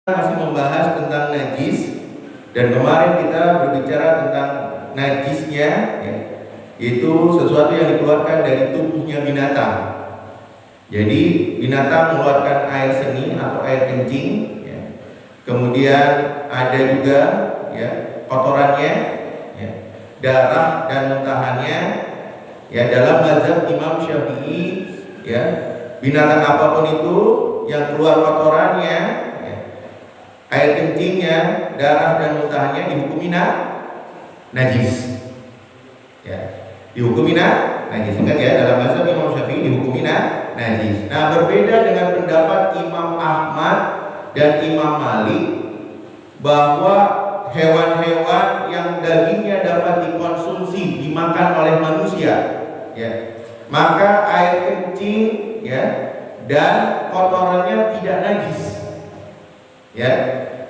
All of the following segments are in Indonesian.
Masih membahas tentang najis, dan kemarin kita berbicara tentang najisnya, ya, itu sesuatu yang dikeluarkan dari tubuhnya binatang. Jadi binatang mengeluarkan air seni atau air kencing, ya. Kemudian ada juga, ya, kotorannya, ya, darah dan muntahannya. Ya, dalam mazhab Imam Syafi'i, ya, binatang apapun itu yang keluar kotorannya, air kencingnya, darah dan muntahannya dihukumi najis. Ya, dihukumi najis. Ingat ya, dalam mazhab Imam Syafi'i dihukumi najis. Nah, berbeda dengan pendapat Imam Ahmad dan Imam Malik bahwa hewan-hewan yang dagingnya dapat dikonsumsi, dimakan oleh manusia, ya, maka air kencing, ya, dan kotorannya tidak najis. Ya,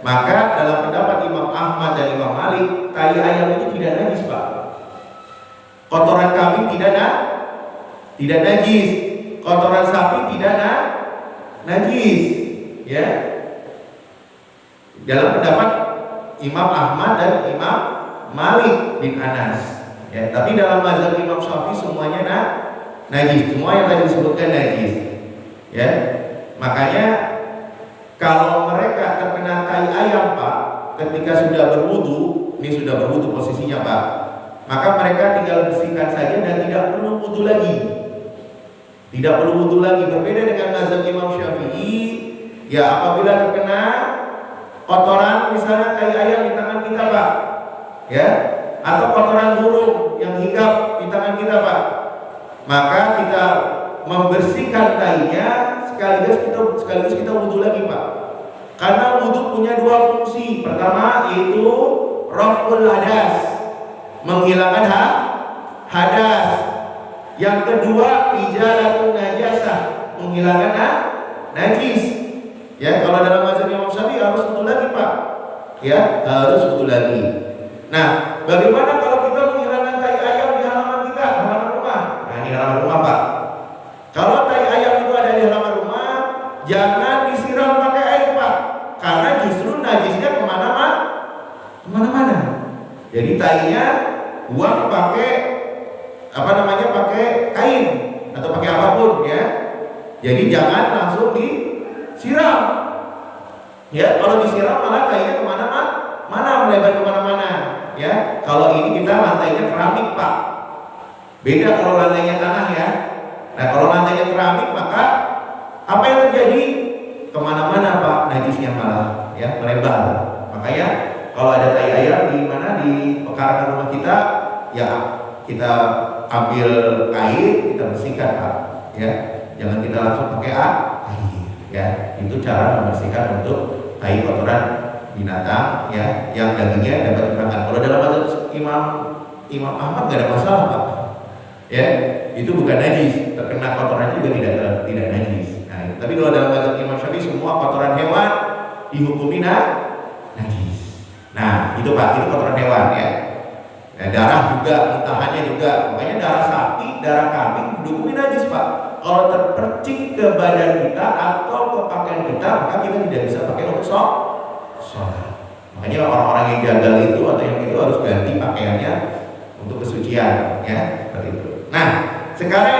maka dalam pendapat Imam Ahmad dan Imam Malik, tai ayam itu tidak najis, Pak. Kotoran kambing tidak najis. Kotoran sapi tidak najis. Ya. Dalam pendapat Imam Ahmad dan Imam Malik bin Anas. Ya, tapi dalam mazhab Imam Syafi'i semuanya najis. Semua yang tadi disebutkan najis. Ya. Makanya kalau mereka terkena tai ayam, Pak, ketika sudah berwudu, ini sudah berwudu posisinya, Pak, maka mereka tinggal bersihkan saja dan tidak perlu wudu lagi. Tidak perlu wudu lagi. Berbeda dengan mazhab Imam Syafi'i, ya, apabila terkena kotoran misalnya tai ayam di tangan kita, Pak, ya, atau kotoran burung yang hinggap di tangan kita, Pak, maka kita membersihkan tainya sekaligus kita wudu lagi, Pak. Karena wudu punya dua fungsi. Pertama yaitu raf'ul hadas, menghilangkan hadas. Yang kedua izalatun najasah, menghilangkan najis. Ya, kalau dalam mazhab Imam Syafi'i harus wudu lagi, Pak. Ya, harus wudu lagi. Nah, bagaimana kalau kita menghilangkan tai ayam di halaman kita, halaman rumah? Nah, ini halaman rumah, Pak. Kalau tai ayam itu ada di halaman rumah, jangan disiram pakai air, Pak, karena justru najisnya kemana-mana. Jadi tainya buang pakai pakai kain atau pakai apapun, ya. Jadi jangan langsung disiram. Ya, kalau disiram malah tainya kemana-mana, melebar kemana-mana. Ya, kalau ini kita lantainya keramik, Pak. Beda kalau lantainya tanah, ya. Nah, kalau lantainya keramik, maka apa yang terjadi? Kemana-mana, Pak, najisnya malah, ya, melebar. Makanya kalau ada tai ayam di pekarangan rumah kita, ya, kita ambil kain, kita bersihkan, Pak. Ya, jangan kita langsung pakai air. Ya, itu cara membersihkan untuk tai kotoran binatang, ya, yang dagingnya dapat dimakan. Kalau dalam mazhab Imam Ahmad nggak ada masalah, Pak. Ya, itu bukan najis, terkena kotoran juga tidak najis. Nah, tapi kalau dalam mazhab Imam Syafi'i semua kotoran hewan dihukumi najis. Nah, itu, Pak, itu kotoran hewan, ya. Nah, darah juga, muntahannya juga. Makanya darah sapi, darah kambing dihukumi najis, Pak. Kalau terpercik ke badan kita atau ke pakaian kita, maka kita tidak bisa pakai untuk sholat. Makanya orang-orang yang gagal itu atau yang itu harus ganti pakaiannya untuk kesucian, ya, seperti itu. Nah, sekarang